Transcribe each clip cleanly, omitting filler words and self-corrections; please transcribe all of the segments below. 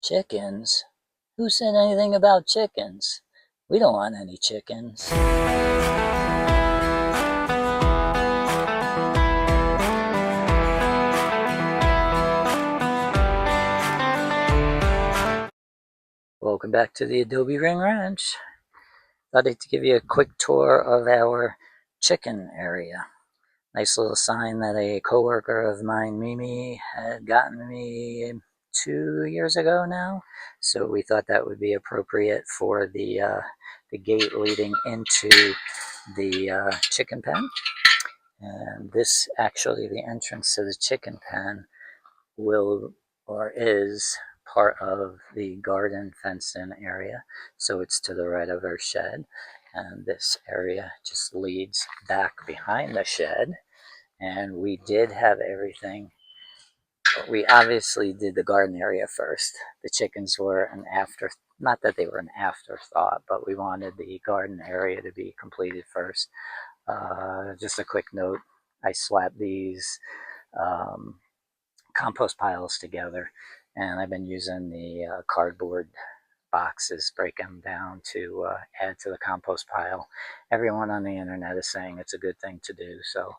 Chickens? Who said anything about chickens? We don't want any chickens. Welcome back to the Adobe Ring Ranch. Thought I'd give you a quick tour of our chicken area. Nice little sign that a coworker of mine, Mimi, had gotten me 2 years ago now. So we thought that would be appropriate for the gate leading into the chicken pen. And this actually, the entrance to the chicken pen will or is part of the garden fenced-in area. So it's to the right of our shed. And this area just leads back behind the shed. And we did have everything. We obviously did the garden area first. The chickens were an after, not that they were an afterthought, but we wanted the garden area to be completed first. Just a quick note, I slapped these compost piles together, and I've been using the cardboard boxes, break them down to add to the compost pile. Everyone on the internet is saying it's a good thing to do. So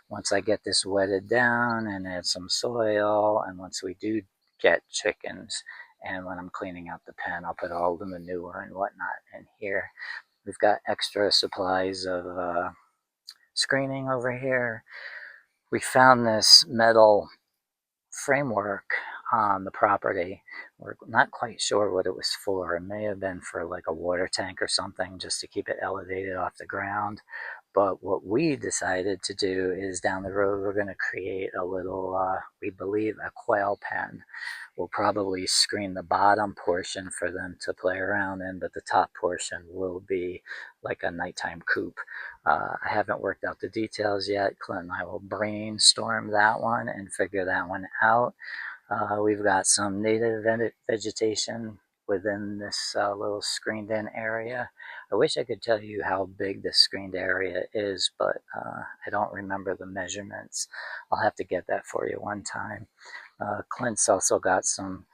once I get this wetted down and add some soil, and once we do get chickens, and when I'm cleaning out the pen, I'll put all the manure and whatnot in here. We've got extra supplies of screening over here. We found this metal framework on the property. We're not quite sure what it was for. It may have been for like a water tank or something, just to keep it elevated off the ground. But what we decided to do is down the road, we're going to create a little, we believe, a quail pen. We'll probably screen the bottom portion for them to play around in, but the top portion will be like a nighttime coop. I haven't worked out the details yet. Clint and I will brainstorm that one and figure that one out. We've got some native vegetation within this little screened in area. I wish I could tell you how big this screened area is, but I don't remember the measurements. I'll have to get that for you one time. Clint's also got some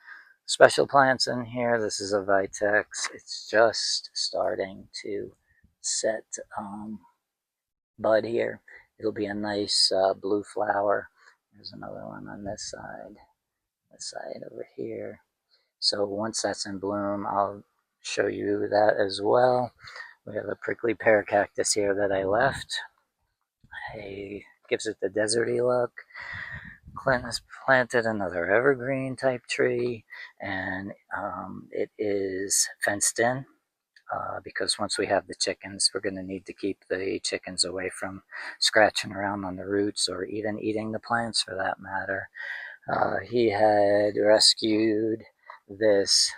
special plants in here. This is a Vitex. It's just starting to set bud here. It'll be a nice blue flower. There's another one on this side over here. So once that's in bloom, I'll show you that as well. We have a prickly pear cactus here that I left. It gives it the deserty look. Clint has planted another evergreen type tree, and it is fenced in. Because once we have the chickens, we're going to need to keep the chickens away from scratching around on the roots or even eating the plants for that matter. He had rescued this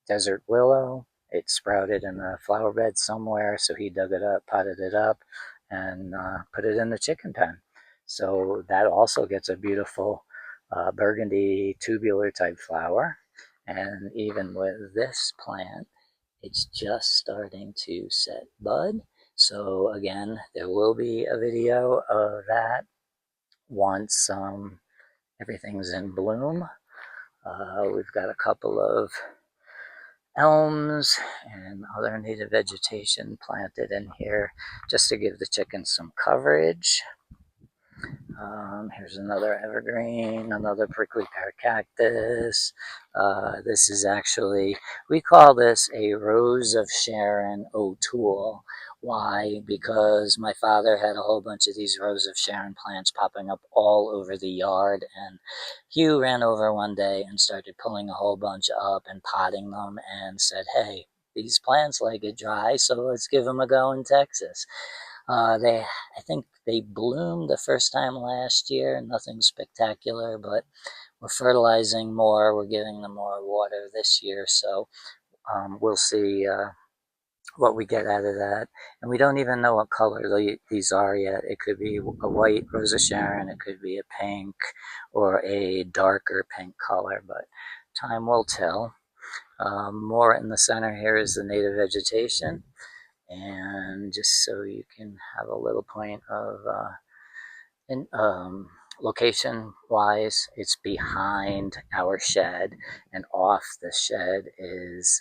desert willow. It sprouted in a flower bed somewhere, so he dug it up, potted it up, and put it in the chicken pen. So that also gets a beautiful burgundy tubular type flower. And even with this plant, it's just starting to set bud. So again, there will be a video of that once everything's in bloom. We've got a couple of elms and other native vegetation planted in here just to give the chickens some coverage. Here's another evergreen, another prickly pear cactus. This is actually, we call this a Rose of Sharon O'Toole. Why? Because my father had a whole bunch of these Rose of Sharon plants popping up all over the yard, and Hugh ran over one day and started pulling a whole bunch up and potting them and said, hey, these plants like it dry, so let's give them a go in Texas. I think they bloomed the first time last year, nothing spectacular, but we're fertilizing more, we're giving them more water this year, so we'll see what we get out of that. And we don't even know what color these are yet. It could be a white Rose of Sharon, it could be a pink or a darker pink color, but time will tell. More in the center here is the native vegetation. And just so you can have a little point of Location wise, it's behind our shed, and off the shed is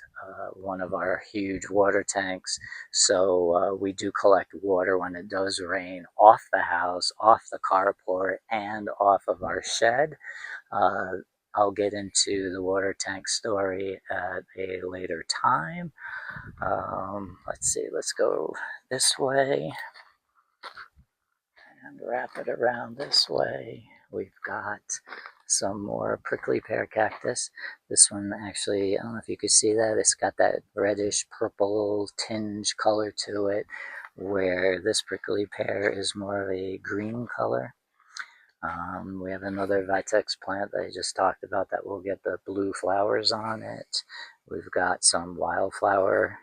one of our huge water tanks. So we do collect water when it does rain off the house, off the carport, and off of our shed. Uh, I'll get into the water tank story at a later time. Let's see, let's go this way and wrap it around this way. We've got some more prickly pear cactus. This one actually, I don't know if you could see that, it's got that reddish purple tinge color to it, where this prickly pear is more of a green color. We have another Vitex plant that I just talked about that will get the blue flowers on it. We've got some wildflower,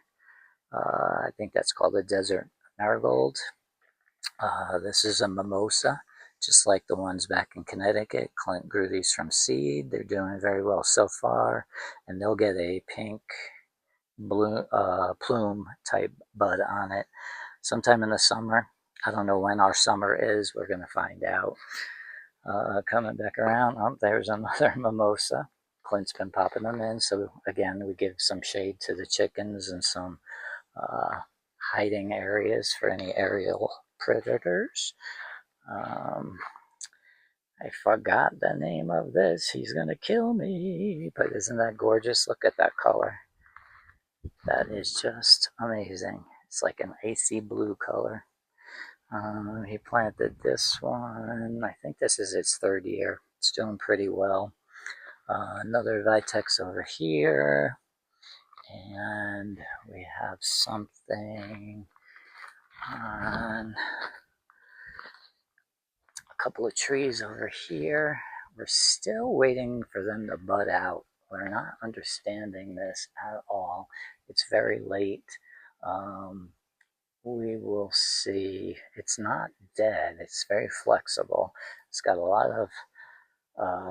I think that's called a desert marigold. This is a mimosa, just like the ones back in Connecticut. Clint grew these from seed. They're doing very well so far, and they'll get a pink plume type bud on it sometime in the summer. I don't know when our summer is. We're going to find out. Coming back around, oh, there's another mimosa. Clint's been popping them in. So again, we give some shade to the chickens and some uh, hiding areas for any aerial predators. Um, I forgot the name of this. He's going to kill me. But isn't that gorgeous? Look at that color. That is just amazing. It's like an icy blue color. He planted this one. I think this is its third year. It's doing pretty well. Another Vitex over here. And we have something on a couple of trees over here. We're still waiting for them to bud out. We're not understanding this at all. It's very late. We will see. It's not dead. It's very flexible. It's got a lot of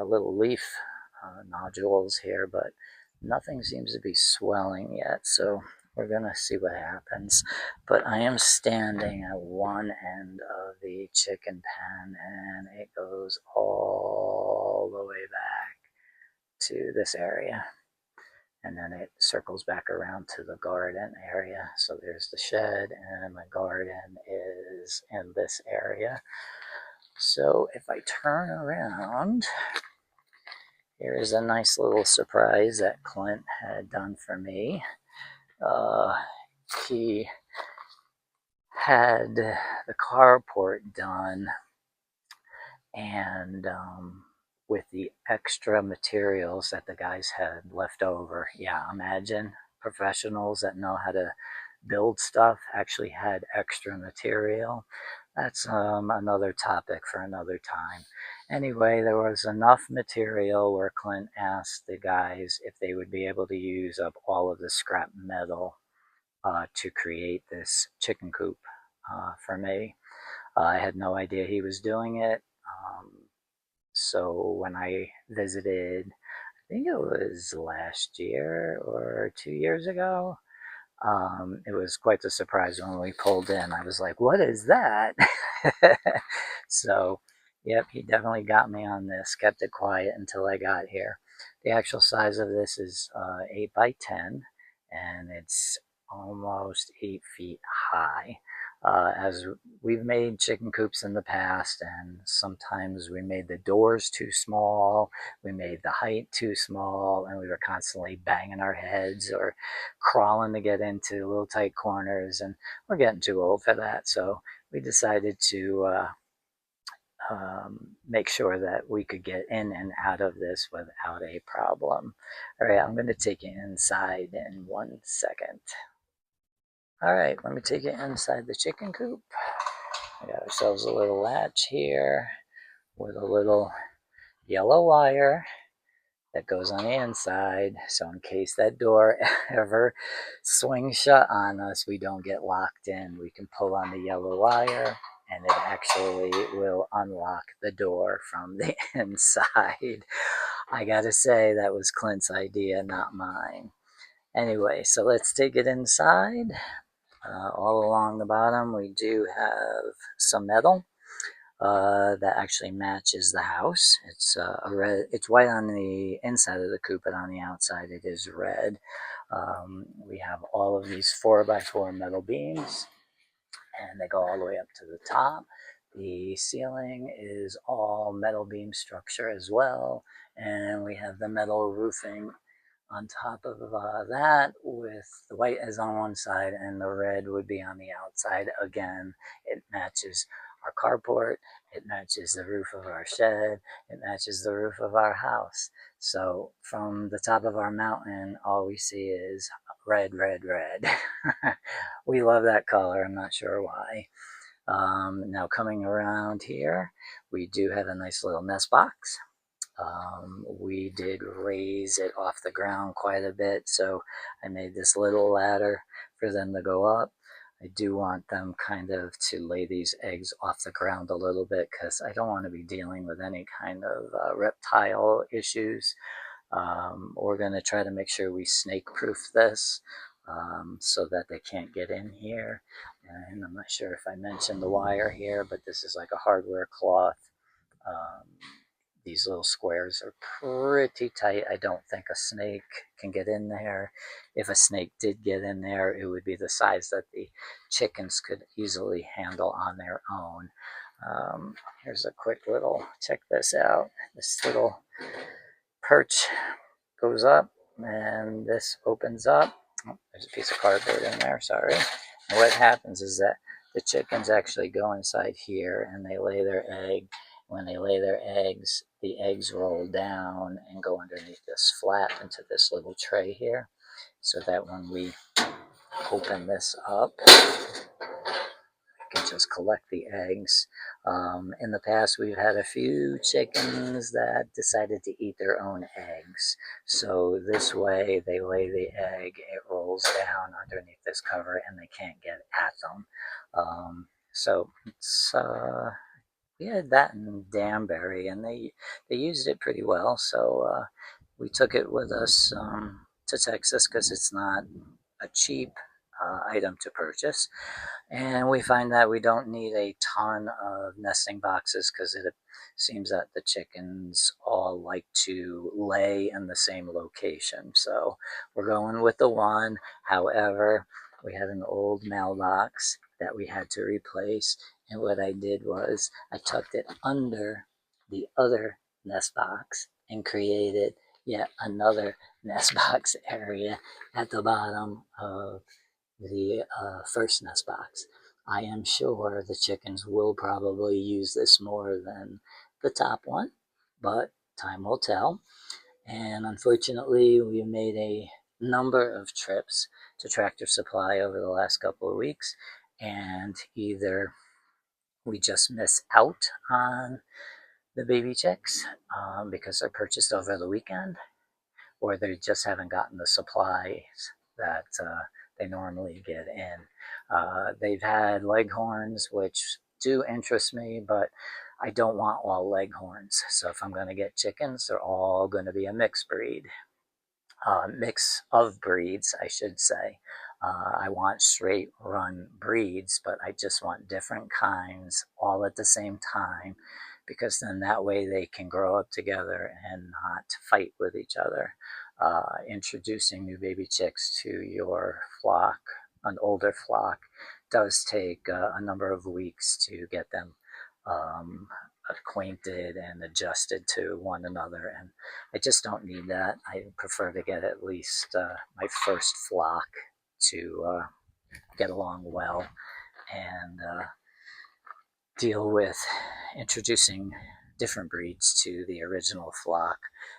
little leaf nodules here, but nothing seems to be swelling yet. So we're going to see what happens. But I am standing at one end of the chicken pen, and it goes all the way back to this area. And then it circles back around to the garden area. So there's the shed, and my garden is in this area. So if I turn around, here is a nice little surprise that Clint had done for me. He had the carport done, and with the extra materials that the guys had left over. Yeah, imagine professionals that know how to build stuff actually had extra material. That's another topic for another time. Anyway, there was enough material where Clint asked the guys if they would be able to use up all of the scrap metal to create this chicken coop for me. I had no idea he was doing it. So when I visited, I think it was last year or 2 years ago, it was quite the surprise when we pulled in. I was like, what is that? So, yep, he definitely got me on this, kept it quiet until I got here. The actual size of this is 8 by 10, and it's almost 8 feet high. As we've made chicken coops in the past, and sometimes we made the doors too small, we made the height too small, and we were constantly banging our heads or crawling to get into little tight corners, and we're getting too old for that. So we decided to make sure that we could get in and out of this without a problem. All right, I'm going to take you inside in 1 second. All right, let me take you inside the chicken coop. We got ourselves a little latch here with a little yellow wire that goes on the inside. So in case that door ever swings shut on us, we don't get locked in. We can pull on the yellow wire, and it actually will unlock the door from the inside. I gotta say, that was Clint's idea, not mine. Anyway, so let's take it inside. All along the bottom, we do have some metal. that actually matches the house. It's a red. It's white on the inside of the coop, but on the outside it is red. We have all of these 4x4 metal beams, and they go all the way up to the top. The ceiling is all metal beam structure as well, and we have the metal roofing on top of that, with the white is on one side and the red would be on the outside. Again, it matches our carport, it matches the roof of our shed, it matches the roof of our house. So from the top of our mountain, all we see is red, red, red. We love that color. I'm not sure why. Now coming around here, we do have a nice little nest box. We did raise it off the ground quite a bit, so I made this little ladder for them to go up. I do want them kind of to lay these eggs off the ground a little bit because I don't want to be dealing with any kind of reptile issues. We're going to try to make sure we snake proof this so that they can't get in here. And I'm not sure if I mentioned the wire here, but this is like a hardware cloth. Um, these little squares are pretty tight. I don't think a snake can get in there. If a snake did get in there, it would be the size that the chickens could easily handle on their own. Here's a quick little, check this out. This little perch goes up and this opens up. Oh, there's a piece of cardboard in there, sorry. And what happens is that the chickens actually go inside here and they lay their egg. When they lay their eggs, the eggs roll down and go underneath this flap into this little tray here, so that when we open this up, can just collect the eggs. In the past, we've had a few chickens that decided to eat their own eggs. So this way, they lay the egg, it rolls down underneath this cover, and they can't get at them. So it's we had that in Danbury, and they used it pretty well. So we took it with us to Texas because it's not a cheap item to purchase. And we find that we don't need a ton of nesting boxes because it seems that the chickens all like to lay in the same location. So we're going with the one. However, we had an old mailbox that we had to replace. And what I did was I tucked it under the other nest box and created yet another nest box area at the bottom of the first nest box. I am sure the chickens will probably use this more than the top one, but time will tell. And unfortunately, we made a number of trips to Tractor Supply over the last couple of weeks, and either we just miss out on the baby chicks because they're purchased over the weekend, or they just haven't gotten the supplies that they normally get in. They've had leghorns, which do interest me, but I don't want all leghorns. So if I'm going to get chickens, they're all going to be a mixed breed. Mix of breeds, I should say. I want straight run breeds, but I just want different kinds all at the same time because then that way they can grow up together and not fight with each other. Introducing new baby chicks to your flock, an older flock, does take a number of weeks to get them um, acquainted and adjusted to one another, and I just don't need that. I prefer to get at least my first flock to get along well and deal with introducing different breeds to the original flock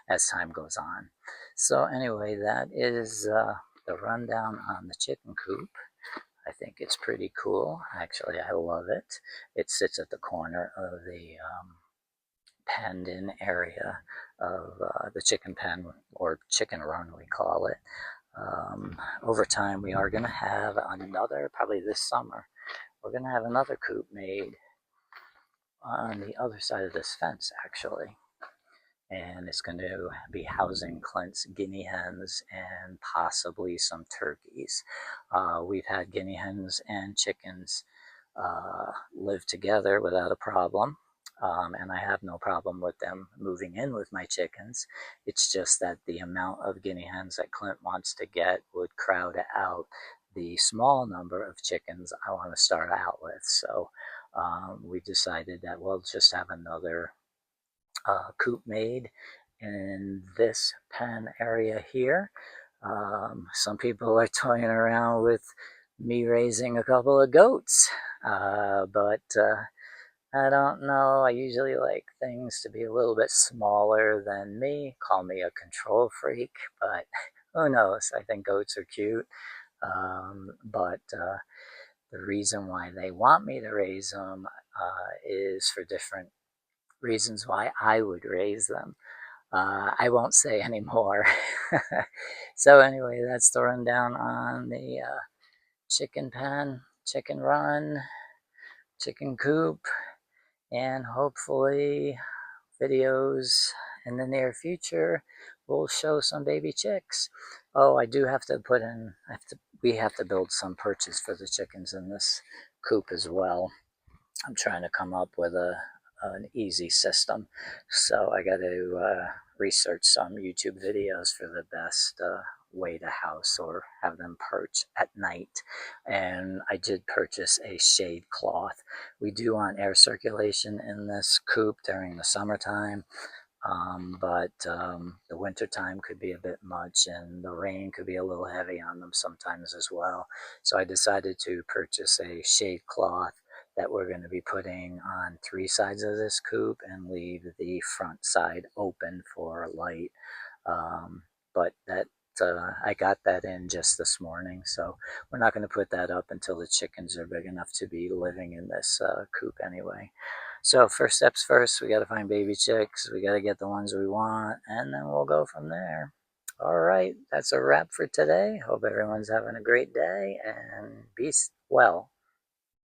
as time goes on. So anyway, that is the rundown on the chicken coop. I think it's pretty cool. Actually, I love it. It sits at the corner of the penned in area of the chicken pen, or chicken run we call it. Over time, we are going to have another, probably this summer, we're going to have another coop made on the other side of this fence, actually. And it's going to be housing Clint's guinea hens and possibly some turkeys. We've had guinea hens and chickens live together without a problem. and I have no problem with them moving in with my chickens. It's just that the amount of guinea hens that Clint wants to get would crowd out the small number of chickens I want to start out with. So we decided that we'll just have another coop made in this pen area here. Some people are toying around with me raising a couple of goats, but I don't know. I usually like things to be a little bit smaller than me. Call me a control freak, but who knows? I think goats are cute. But the reason why they want me to raise them is for different reasons why I would raise them. I won't say anymore. So anyway, that's the rundown on the chicken pen, chicken run, chicken coop, and hopefully videos in the near future will show some baby chicks. Oh, I do have to put in, we have to build some perches for the chickens in this coop as well. I'm trying to come up with an easy system. So I got to research some YouTube videos for the best way to house or have them perch at night. And I did purchase a shade cloth. We do want air circulation in this coop during the summertime. But the winter time could be a bit much, and the rain could be a little heavy on them sometimes as well. So I decided to purchase a shade cloth that we're going to be putting on 3 sides of this coop and leave the front side open for light. But that I got that in just this morning, so we're not going to put that up until the chickens are big enough to be living in this coop anyway. So first steps first, we got to find baby chicks. We got to get the ones we want, and then we'll go from there. All right, that's a wrap for today. Hope everyone's having a great day, and be well.